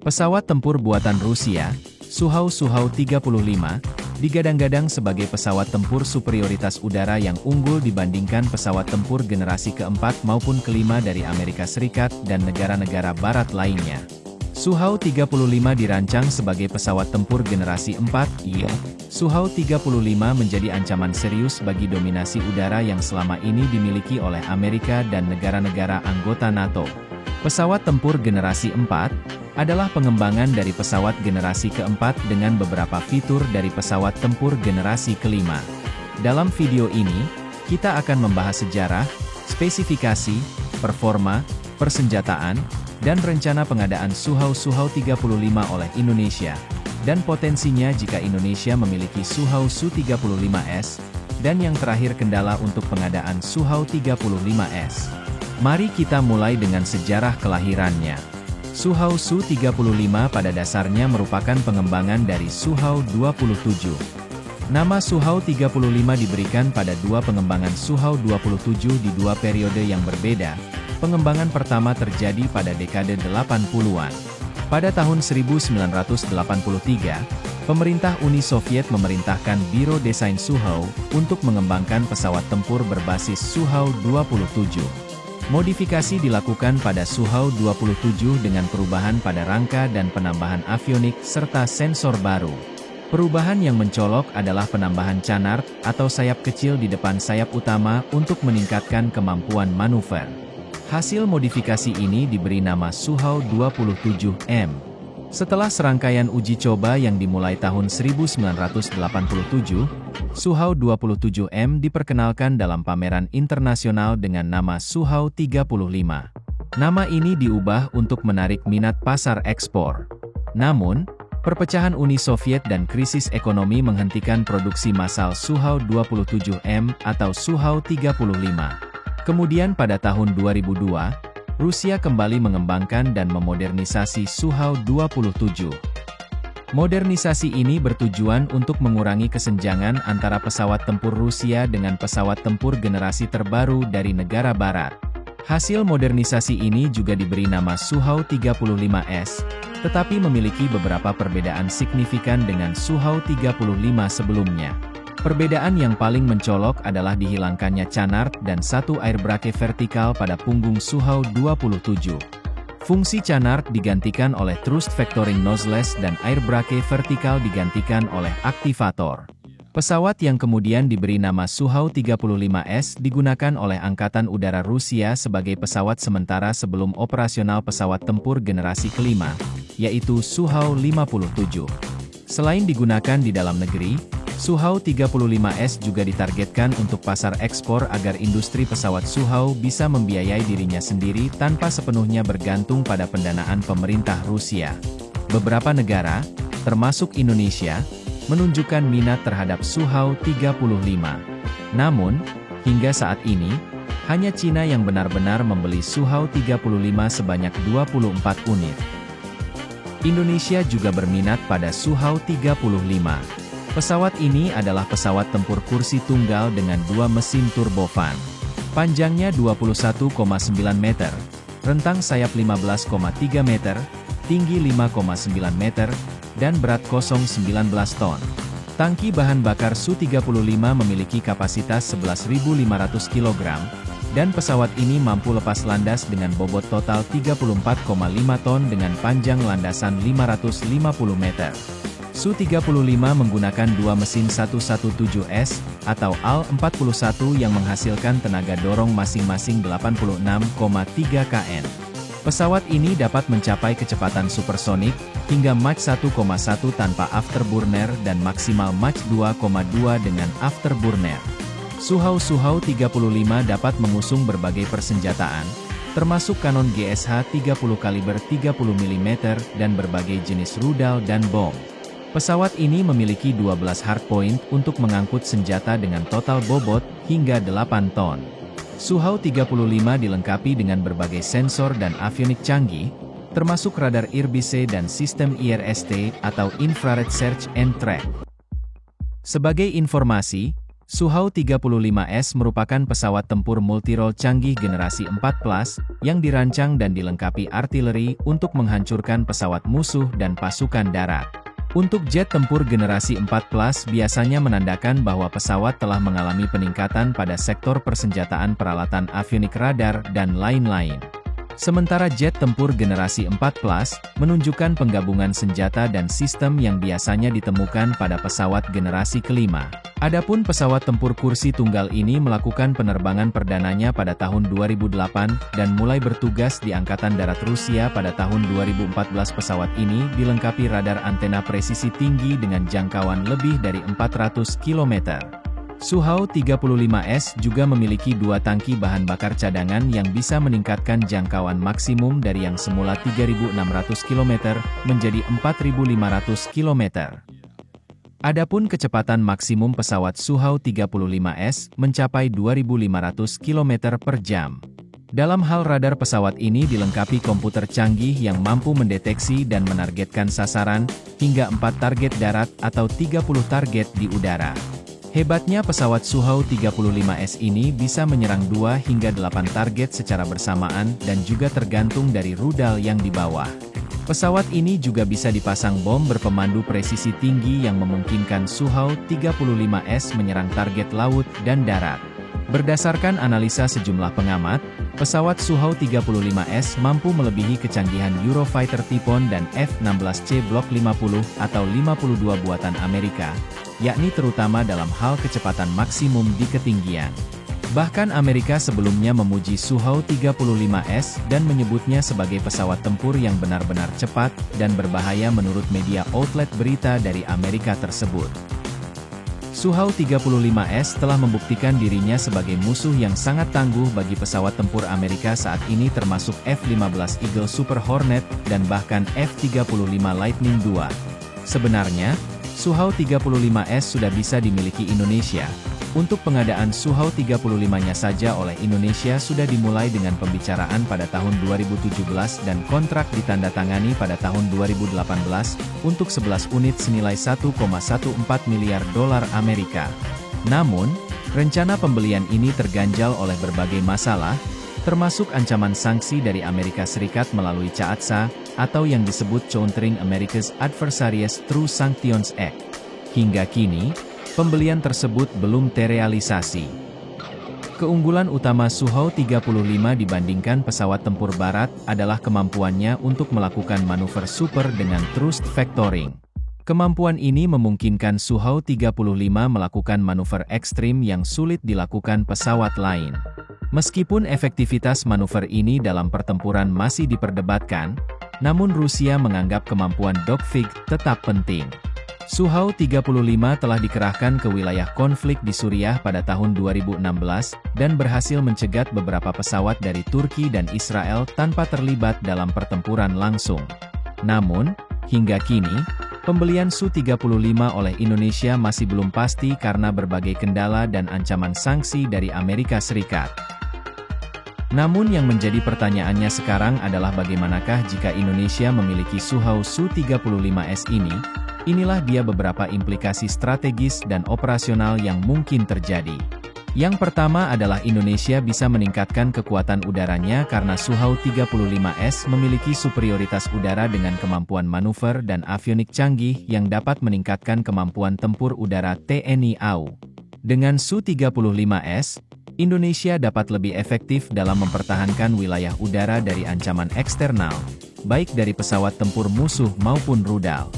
Pesawat tempur buatan Rusia, Sukhoi 35, digadang-gadang sebagai pesawat tempur superioritas udara yang unggul dibandingkan pesawat tempur generasi keempat maupun kelima dari Amerika Serikat dan negara-negara barat lainnya. Sukhoi 35 dirancang sebagai pesawat tempur generasi 4, Sukhoi 35 menjadi ancaman serius bagi dominasi udara yang selama ini dimiliki oleh Amerika dan negara-negara anggota NATO. Pesawat tempur generasi 4 adalah pengembangan dari pesawat generasi keempat dengan beberapa fitur dari pesawat tempur generasi kelima. Dalam video ini, kita akan membahas sejarah, spesifikasi, performa, persenjataan, dan rencana pengadaan Sukhoi 35 oleh Indonesia, dan potensinya jika Indonesia memiliki Sukhoi Su-35S, dan yang terakhir kendala untuk pengadaan Sukhoi 35S. Mari kita mulai dengan sejarah kelahirannya. Sukhoi Su-35 pada dasarnya merupakan pengembangan dari Sukhoi 27. Nama Sukhoi 35 diberikan pada dua pengembangan Sukhoi 27 di dua periode yang berbeda. Pengembangan pertama terjadi pada dekade 80-an. Pada tahun 1983, pemerintah Uni Soviet memerintahkan Biro Desain Sukhoi untuk mengembangkan pesawat tempur berbasis Sukhoi 27. Modifikasi dilakukan pada Sukhoi 27 dengan perubahan pada rangka dan penambahan avionik serta sensor baru. Perubahan yang mencolok adalah penambahan canard atau sayap kecil di depan sayap utama untuk meningkatkan kemampuan manuver. Hasil modifikasi ini diberi nama Sukhoi 27M. Setelah serangkaian uji coba yang dimulai tahun 1987, Sukhoi 27M diperkenalkan dalam pameran internasional dengan nama Sukhoi 35. Nama ini diubah untuk menarik minat pasar ekspor. Namun, perpecahan Uni Soviet dan krisis ekonomi menghentikan produksi massal Sukhoi 27M atau Sukhoi 35. Kemudian pada tahun 2002, Rusia kembali mengembangkan dan memodernisasi Sukhoi 27. Modernisasi ini bertujuan untuk mengurangi kesenjangan antara pesawat tempur Rusia dengan pesawat tempur generasi terbaru dari negara barat. Hasil modernisasi ini juga diberi nama Sukhoi 35S, tetapi memiliki beberapa perbedaan signifikan dengan Sukhoi 35 sebelumnya. Perbedaan yang paling mencolok adalah dihilangkannya canard dan satu air brake vertikal pada punggung Sukhoi 27. Fungsi canard digantikan oleh thrust vectoring nozzles dan air brake vertikal digantikan oleh aktivator. Pesawat yang kemudian diberi nama Sukhoi 35S digunakan oleh Angkatan Udara Rusia sebagai pesawat sementara sebelum operasional pesawat tempur generasi kelima, yaitu Sukhoi 57. Selain digunakan di dalam negeri, Sukhoi 35S juga ditargetkan untuk pasar ekspor agar industri pesawat Sukhoi bisa membiayai dirinya sendiri tanpa sepenuhnya bergantung pada pendanaan pemerintah Rusia. Beberapa negara, termasuk Indonesia, menunjukkan minat terhadap Sukhoi 35. Namun, hingga saat ini, hanya Cina yang benar-benar membeli Sukhoi 35 sebanyak 24 unit. Indonesia juga berminat pada Sukhoi 35. Pesawat ini adalah pesawat tempur kursi tunggal dengan dua mesin turbofan. Panjangnya 21,9 meter, rentang sayap 15,3 meter, tinggi 5,9 meter, dan berat kosong 19 ton. Tangki bahan bakar Su-35 memiliki kapasitas 11.500 kg, dan pesawat ini mampu lepas landas dengan bobot total 34,5 ton dengan panjang landasan 550 meter. Su-35 menggunakan dua mesin 117S, atau AL-41 yang menghasilkan tenaga dorong masing-masing 86,3 kN. Pesawat ini dapat mencapai kecepatan supersonik, hingga Mach 1,1 tanpa afterburner dan maksimal Mach 2,2 dengan afterburner. Sukhoi 35 dapat mengusung berbagai persenjataan, termasuk kanon GSH 30 kaliber 30 mm dan berbagai jenis rudal dan bom. Pesawat ini memiliki 12 hardpoint untuk mengangkut senjata dengan total bobot hingga 8 ton. Sukhoi 35 dilengkapi dengan berbagai sensor dan avionik canggih, termasuk radar IRBC dan sistem IRST atau Infrared Search and Track. Sebagai informasi, Sukhoi 35S merupakan pesawat tempur multirole canggih generasi 4 yang dirancang dan dilengkapi artileri untuk menghancurkan pesawat musuh dan pasukan darat. Untuk jet tempur generasi 4 biasanya menandakan bahwa pesawat telah mengalami peningkatan pada sektor persenjataan peralatan avionik radar dan lain-lain. Sementara jet tempur generasi 4 menunjukkan penggabungan senjata dan sistem yang biasanya ditemukan pada pesawat generasi kelima. Adapun pesawat tempur kursi tunggal ini melakukan penerbangan perdananya pada tahun 2008 dan mulai bertugas di Angkatan Darat Rusia pada tahun 2014. Pesawat ini dilengkapi radar antena presisi tinggi dengan jangkauan lebih dari 400 km. Sukhoi 35S juga memiliki dua tangki bahan bakar cadangan yang bisa meningkatkan jangkauan maksimum dari yang semula 3.600 km menjadi 4.500 km. Adapun kecepatan maksimum pesawat Sukhoi 35S mencapai 2.500 km per jam. Dalam hal radar, pesawat ini dilengkapi komputer canggih yang mampu mendeteksi dan menargetkan sasaran, hingga 4 target darat atau 30 target di udara. Hebatnya pesawat Sukhoi 35S ini bisa menyerang 2 hingga 8 target secara bersamaan dan juga tergantung dari rudal yang dibawa. Pesawat ini juga bisa dipasang bom berpemandu presisi tinggi yang memungkinkan Sukhoi 35S menyerang target laut dan darat. Berdasarkan analisa sejumlah pengamat, pesawat Sukhoi 35S mampu melebihi kecanggihan Eurofighter Typhoon dan F-16C Block 50 atau 52 buatan Amerika, yakni terutama dalam hal kecepatan maksimum di ketinggian. Bahkan Amerika sebelumnya memuji Sukhoi 35S dan menyebutnya sebagai pesawat tempur yang benar-benar cepat dan berbahaya menurut media outlet berita dari Amerika tersebut. Sukhoi 35S telah membuktikan dirinya sebagai musuh yang sangat tangguh bagi pesawat tempur Amerika saat ini, termasuk F-15 Eagle Super Hornet dan bahkan F-35 Lightning II. Sebenarnya, Sukhoi 35S sudah bisa dimiliki Indonesia. Untuk pengadaan Sukhoi 35-nya saja oleh Indonesia sudah dimulai dengan pembicaraan pada tahun 2017 dan kontrak ditandatangani pada tahun 2018 untuk 11 unit senilai 1,14 miliar dolar Amerika. Namun, rencana pembelian ini terganjal oleh berbagai masalah, termasuk ancaman sanksi dari Amerika Serikat melalui CAATSA, atau yang disebut Countering America's Adversaries Through Sanctions Act. Hingga kini, pembelian tersebut belum terrealisasi. Keunggulan utama Sukhoi 35 dibandingkan pesawat tempur barat adalah kemampuannya untuk melakukan manuver super dengan thrust vectoring. Kemampuan ini memungkinkan Sukhoi 35 melakukan manuver ekstrim yang sulit dilakukan pesawat lain. Meskipun efektivitas manuver ini dalam pertempuran masih diperdebatkan, namun Rusia menganggap kemampuan dogfight tetap penting. Sukhoi 35 telah dikerahkan ke wilayah konflik di Suriah pada tahun 2016, dan berhasil mencegat beberapa pesawat dari Turki dan Israel tanpa terlibat dalam pertempuran langsung. Namun, hingga kini, pembelian Su-35 oleh Indonesia masih belum pasti karena berbagai kendala dan ancaman sanksi dari Amerika Serikat. Namun yang menjadi pertanyaannya sekarang adalah bagaimanakah jika Indonesia memiliki Sukhoi Su-35S ini? Inilah dia beberapa implikasi strategis dan operasional yang mungkin terjadi. Yang pertama adalah Indonesia bisa meningkatkan kekuatan udaranya karena Sukhoi 35S memiliki superioritas udara dengan kemampuan manuver dan avionik canggih yang dapat meningkatkan kemampuan tempur udara TNI AU. Dengan Su-35S, Indonesia dapat lebih efektif dalam mempertahankan wilayah udara dari ancaman eksternal, baik dari pesawat tempur musuh maupun rudal.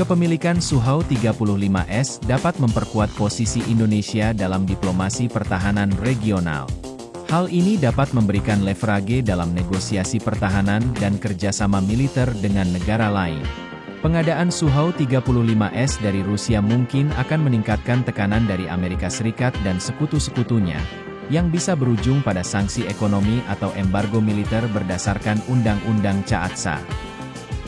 Kepemilikan Sukhoi 35S dapat memperkuat posisi Indonesia dalam diplomasi pertahanan regional. Hal ini dapat memberikan leverage dalam negosiasi pertahanan dan kerjasama militer dengan negara lain. Pengadaan Sukhoi 35S dari Rusia mungkin akan meningkatkan tekanan dari Amerika Serikat dan sekutu-sekutunya, yang bisa berujung pada sanksi ekonomi atau embargo militer berdasarkan Undang-Undang CAATSA.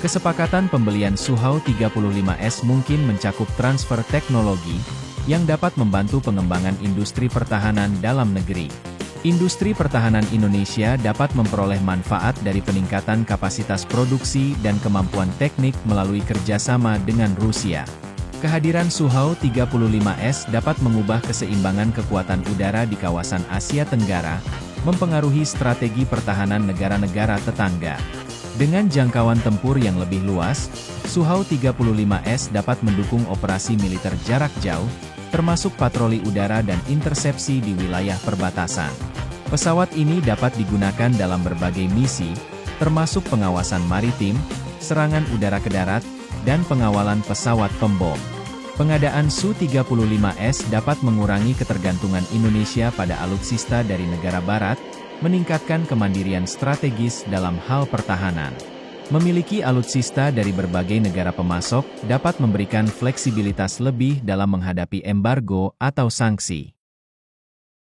Kesepakatan pembelian Sukhoi 35S mungkin mencakup transfer teknologi, yang dapat membantu pengembangan industri pertahanan dalam negeri. Industri pertahanan Indonesia dapat memperoleh manfaat dari peningkatan kapasitas produksi dan kemampuan teknik melalui kerjasama dengan Rusia. Kehadiran Su-35S dapat mengubah keseimbangan kekuatan udara di kawasan Asia Tenggara, mempengaruhi strategi pertahanan negara-negara tetangga. Dengan jangkauan tempur yang lebih luas, Su-35S dapat mendukung operasi militer jarak jauh, termasuk patroli udara dan intersepsi di wilayah perbatasan. Pesawat ini dapat digunakan dalam berbagai misi, termasuk pengawasan maritim, serangan udara ke darat, dan pengawalan pesawat pembom. Pengadaan Su-35S dapat mengurangi ketergantungan Indonesia pada alutsista dari negara barat, meningkatkan kemandirian strategis dalam hal pertahanan. Memiliki alutsista dari berbagai negara pemasok dapat memberikan fleksibilitas lebih dalam menghadapi embargo atau sanksi.